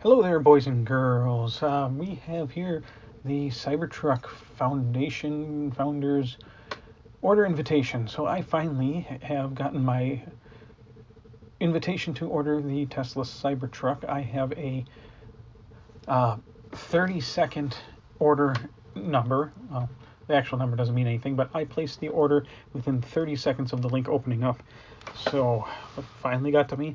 Hello there, boys and girls. We have here the Cybertruck Foundation Founders Order Invitation. So I finally have gotten my invitation to order the Tesla Cybertruck. I have a 30-second order number. The actual number doesn't mean anything, but I placed the order within 30 seconds of the link opening up. So it finally got to me.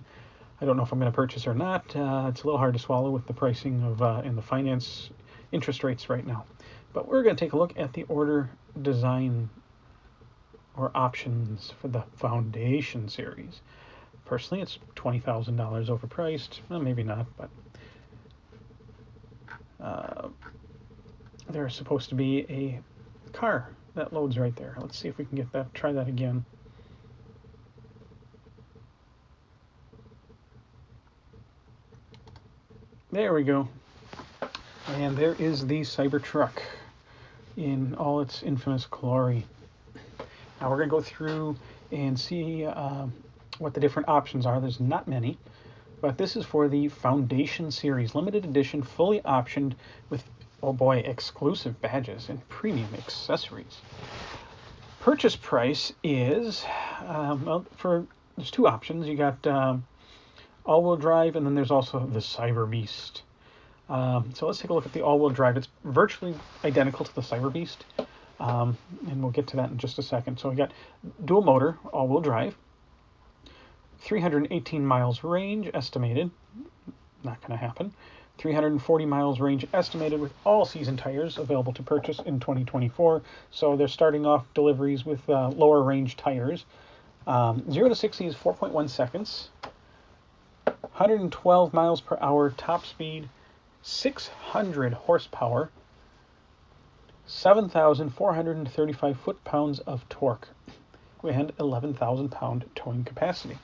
I don't know if I'm going to purchase or not. It's a little hard to swallow with the pricing of and the finance interest rates right now. But we're going to take a look at the order design or options for the Foundation Series. Personally, it's $20,000 overpriced. Well, maybe not, but there's supposed to be a car that loads right there. Let's see if we can get that. Try that again. There we go. And there is the Cybertruck in all its infamous glory. Now we're going to go through and see what the different options are. There's not many, but this is for the Foundation Series Limited Edition, fully optioned with, oh boy, exclusive badges and premium accessories. Purchase price is, there's two options. You got all-wheel drive, and then there's also the Cyber Beast. So let's take a look at the all-wheel drive. It's virtually identical to the Cyber Beast, and we'll get to that in just a second. So we got dual motor, all-wheel drive, 318 miles range estimated. Not going to happen. 340 miles range estimated with all-season tires available to purchase in 2024. So they're starting off deliveries with lower range tires. 0 to 60 is 4.1 seconds. 112 miles per hour top speed, 600 horsepower, 7,435 foot-pounds of torque, and 11,000 pound towing capacity.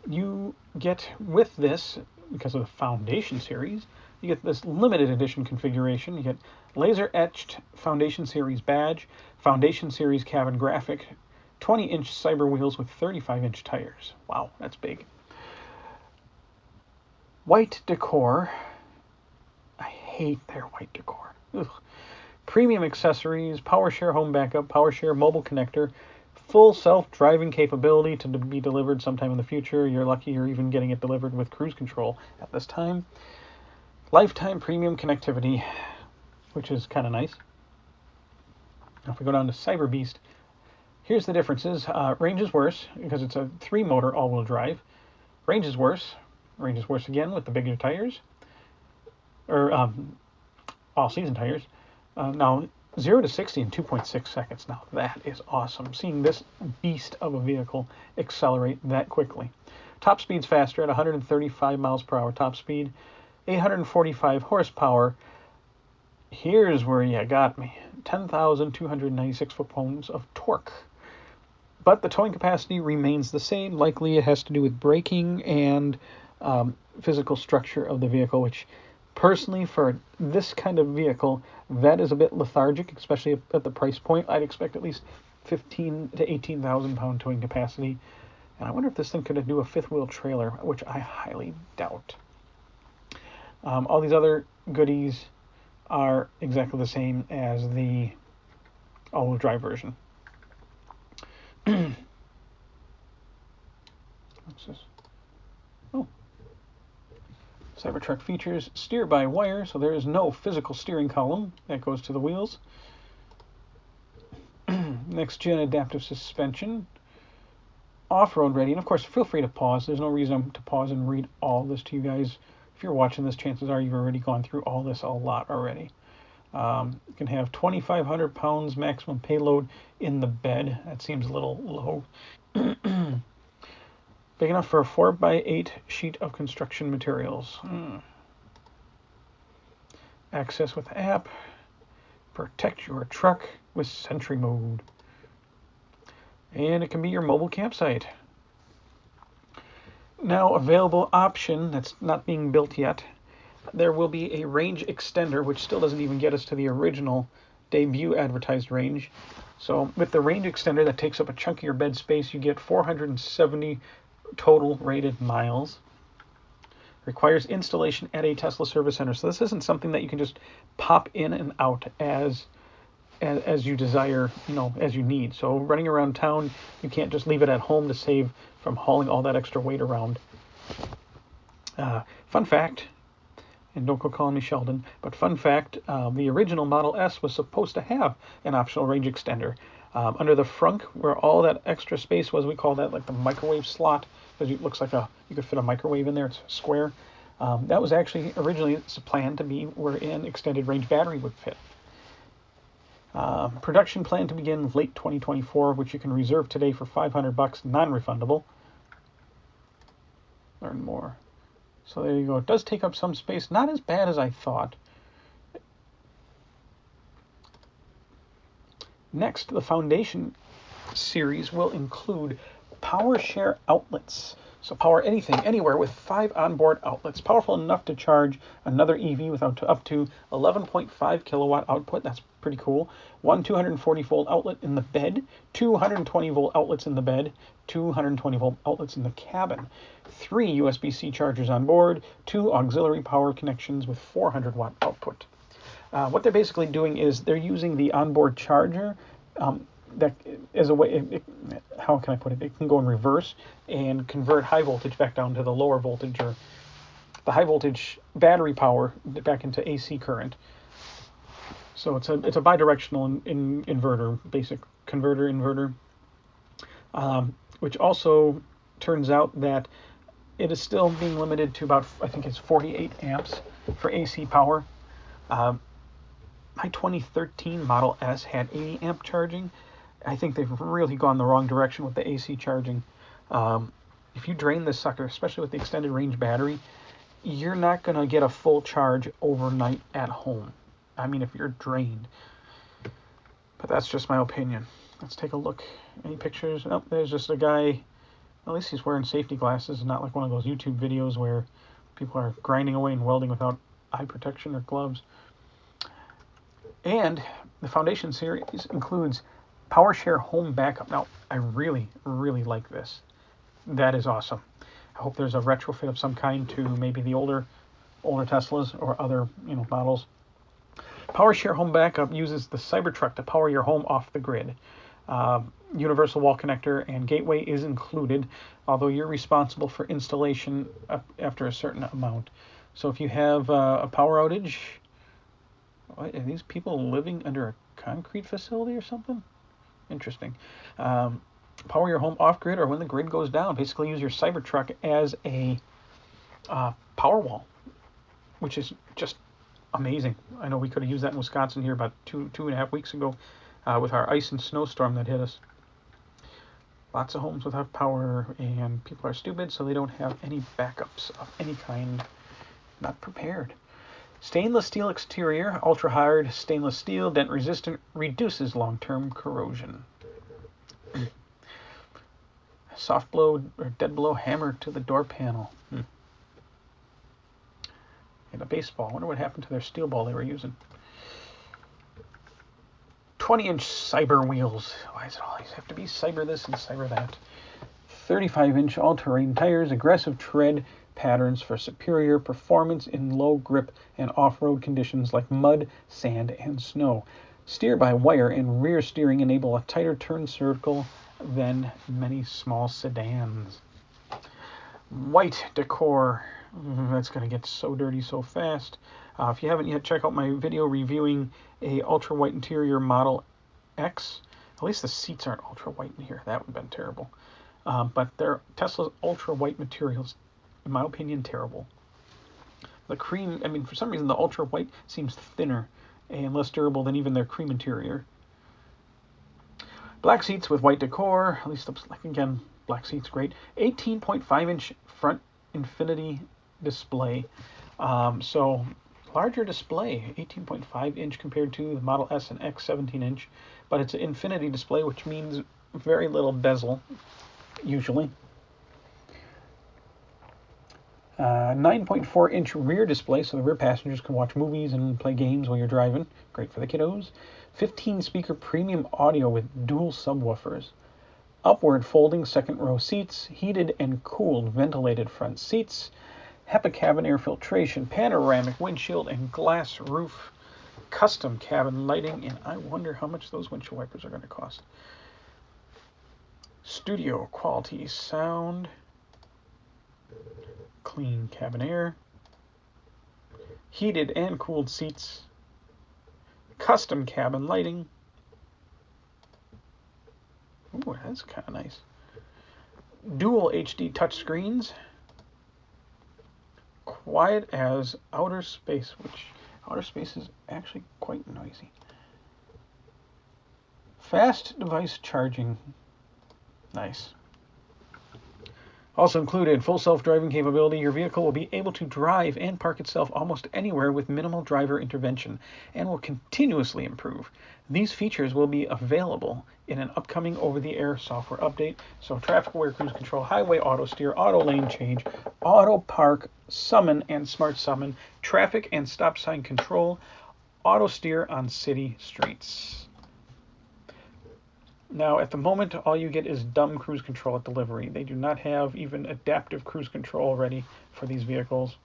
You get with this, because of the Foundation Series, you get this limited edition configuration. You get laser etched Foundation Series badge, Foundation Series cabin graphic, 20-inch cyber wheels with 35-inch tires. Wow, that's big. White decor. I hate their white decor. Ugh. Premium accessories, PowerShare home backup, PowerShare mobile connector, full self-driving capability to be delivered sometime in the future. You're lucky you're even getting it delivered with cruise control at this time. Lifetime premium connectivity, which is kind of nice. Now if we go down to Cyber Beast, here's the differences. Range is worse because it's a 3-motor all-wheel drive. Range is worse. Range is worse again with the bigger tires, or all-season tires. Now, 0 to 60 in 2.6 seconds. Now, that is awesome. Seeing this beast of a vehicle accelerate that quickly. Top speed's faster at 135 miles per hour top speed, 845 horsepower. Here's where you got me. 10,296 foot-pounds of torque. But the towing capacity remains the same. Likely it has to do with braking and physical structure of the vehicle, which personally for this kind of vehicle, that is a bit lethargic, especially at the price point. I'd expect at least 15 to 18,000 pound towing capacity. And I wonder if this thing could do a fifth wheel trailer, which I highly doubt. All these other goodies are exactly the same as the all-wheel drive version. What's this? Oh. Cybertruck features steer-by-wire, so there is no physical steering column that goes to the wheels. Next-gen adaptive suspension. Off-road ready. And, of course, feel free to pause. There's no reason to pause and read all this to you guys. If you're watching this, chances are you've already gone through all this a lot already. You can have 2,500 pounds maximum payload in the bed. That seems a little low. Big enough for a 4x8 sheet of construction materials. Access with app. Protect your truck with Sentry Mode. And it can be your mobile campsite. Now, available option that's not being built yet. There will be a range extender, which still doesn't even get us to the original debut advertised range. So with the range extender that takes up a chunk of your bed space, you get 470 total rated miles. Requires installation at a Tesla service center. So this isn't something that you can just pop in and out as you desire, as you need. So running around town, you can't just leave it at home to save from hauling all that extra weight around. Fun fact, and don't go calling me Sheldon, but fun fact, the original Model S was supposed to have an optional range extender. Under the frunk, where all that extra space was, we call that like the microwave slot, because it looks like you could fit a microwave in there, it's square. That was actually originally planned to be where an extended range battery would fit. Production planned to begin late 2024, which you can reserve today for $500, non-refundable. Learn more. So there you go. It does take up some space. Not as bad as I thought. Next, the Foundation series will include power share outlets. So power anything, anywhere with 5 onboard outlets. Powerful enough to charge another EV with up to 11.5 kilowatt output. That's pretty cool. 1 240 volt outlet in the bed, 2 120 volt outlets in the bed, 2 120 volt outlets in the cabin, 3 USB-C chargers on board, 2 auxiliary power connections with 400 watt output. What they're basically doing is they're using the onboard charger that as a way, how can I put it? It can go in reverse and convert high voltage back down to the lower voltage, or the high voltage battery power back into AC current. So it's a bidirectional inverter, basic converter inverter, which also turns out that it is still being limited to about, I think it's 48 amps for AC power. My 2013 Model S had 80 amp charging. I think they've really gone the wrong direction with the AC charging. If you drain this sucker, especially with the extended range battery, you're not going to get a full charge overnight at home. I mean, if you're drained. But that's just my opinion. Let's take a look. Any pictures? Oh, there's just a guy. At least he's wearing safety glasses, not like one of those YouTube videos where people are grinding away and welding without eye protection or gloves. And the Foundation series includes PowerShare Home Backup. Now, I really, really like this. That is awesome. I hope there's a retrofit of some kind to maybe the older Teslas or other models. PowerShare Home Backup uses the Cybertruck to power your home off the grid. Universal wall connector and gateway is included, although you're responsible for installation after a certain amount. So if you have a power outage, what, are these people living under a concrete facility or something? Interesting. Power your home off grid or when the grid goes down. Basically use your Cybertruck as a power wall, which is just amazing. I know we could have used that in Wisconsin here about two and a half weeks ago with our ice and snowstorm that hit us. Lots of homes without power, and people are stupid, so they don't have any backups of any kind. Not prepared. Stainless steel exterior, ultra hard stainless steel, dent resistant, reduces long-term corrosion. Soft blow or dead blow hammer to the door panel. And a baseball. I wonder what happened to their steel ball they were using. 20-inch cyber wheels. Why does it always have to be cyber this and cyber that? 35-inch all-terrain tires, aggressive tread patterns for superior performance in low grip and off-road conditions like mud, sand, and snow. Steer by wire and rear steering enable a tighter turn circle than many small sedans. White decor. That's going to get so dirty so fast. If you haven't yet, check out my video reviewing a ultra white interior Model X. At least the seats aren't ultra white in here. That would have been terrible. But they're Tesla's ultra white materials, in my opinion, terrible. The cream, for some reason the ultra white seems thinner and less durable than even their cream interior. Black seats with white decor. At least, like, again, black seats, great. 18.5-inch front infinity display. So larger display, 18.5-inch compared to the Model S and X 17-inch, but it's an infinity display, which means very little bezel, usually. 9.4-inch rear display, so the rear passengers can watch movies and play games while you're driving. Great for the kiddos. 15-speaker premium audio with dual subwoofers. Upward folding second row seats, heated and cooled ventilated front seats, HEPA cabin air filtration, panoramic windshield and glass roof, custom cabin lighting, and I wonder how much those windshield wipers are going to cost. Studio quality sound, clean cabin air, heated and cooled seats, custom cabin lighting. Ooh, that's kind of nice. Dual HD touchscreens. Quiet as outer space, which outer space is actually quite noisy. Fast device charging. Nice. Also included, full self-driving capability. Your vehicle will be able to drive and park itself almost anywhere with minimal driver intervention and will continuously improve. These features will be available in an upcoming over-the-air software update. So traffic-aware cruise control, highway auto steer, auto lane change, auto park, summon and smart summon, traffic and stop sign control, auto steer on city streets. Now, at the moment, all you get is dumb cruise control at delivery. They do not have even adaptive cruise control ready for these vehicles.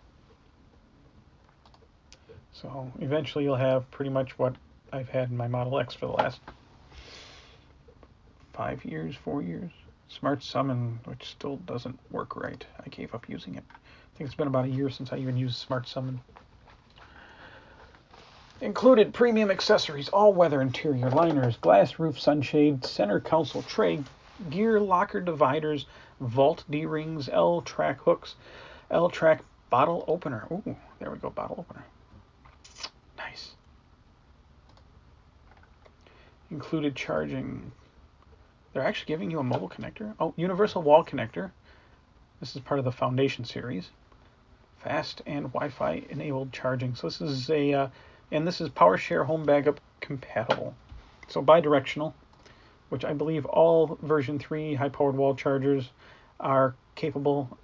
So eventually you'll have pretty much what I've had in my Model X for the last 4 years. Smart Summon, which still doesn't work right. I gave up using it. I think it's been about a year since I even used Smart Summon. Included premium accessories, all-weather interior liners, glass roof sunshade, center console tray, gear locker dividers, vault D-rings, L-track hooks, L-track bottle opener. Ooh, there we go, bottle opener. Nice. Included charging. They're actually giving you a mobile connector. Oh, universal wall connector. This is part of the Foundation Series. Fast and Wi-Fi enabled charging. So this is and this is PowerShare Home Backup compatible. So bidirectional, which I believe all version 3 high-powered wall chargers are capable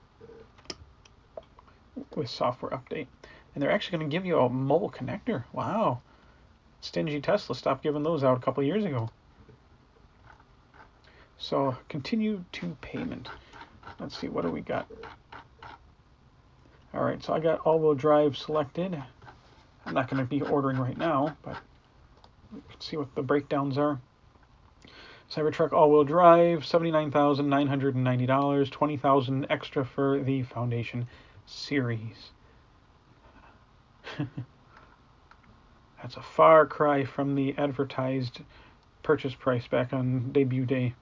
with software update. And they're actually going to give you a mobile connector. Wow. Stingy Tesla stopped giving those out a couple of years ago. So continue to payment. Let's see, what do we got? All right, so I got all-wheel drive selected. I'm not going to be ordering right now, but let's see what the breakdowns are. Cybertruck all-wheel drive, $79,990, $20,000 extra for the Foundation Series. That's a far cry from the advertised purchase price back on debut day,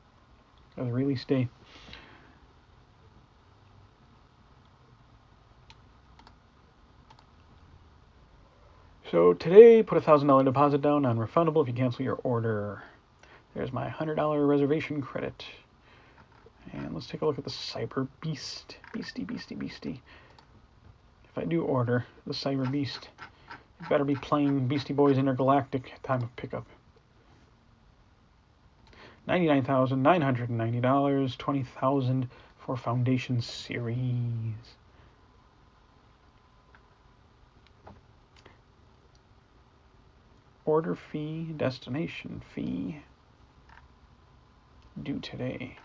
or the release day. So today, put a $1,000 deposit down, non-refundable if you cancel your order. There's my $100 reservation credit. And let's take a look at the Cyber Beast. Beastie. If I do order the Cyber Beast, it better be playing Beastie Boys Intergalactic time of pickup. $99,990, $20,000 for Foundation Series. Order fee, destination fee, due today.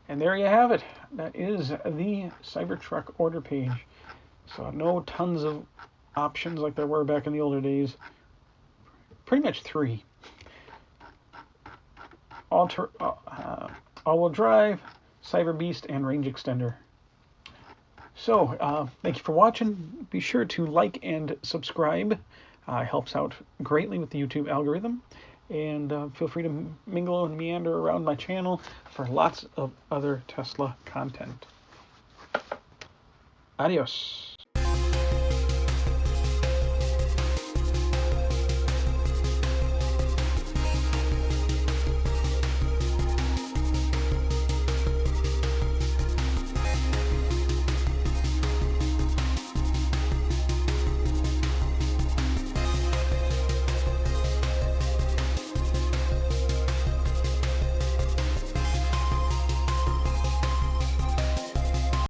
And there you have it. That is the Cybertruck order page. So no tons of options like there were back in the older days. Pretty much 3. All-wheel drive, Cyber Beast, and range extender. So thank you for watching. Be sure to like and subscribe. Helps out greatly with the YouTube algorithm. And feel free to mingle and meander around my channel for lots of other Tesla content. Adios.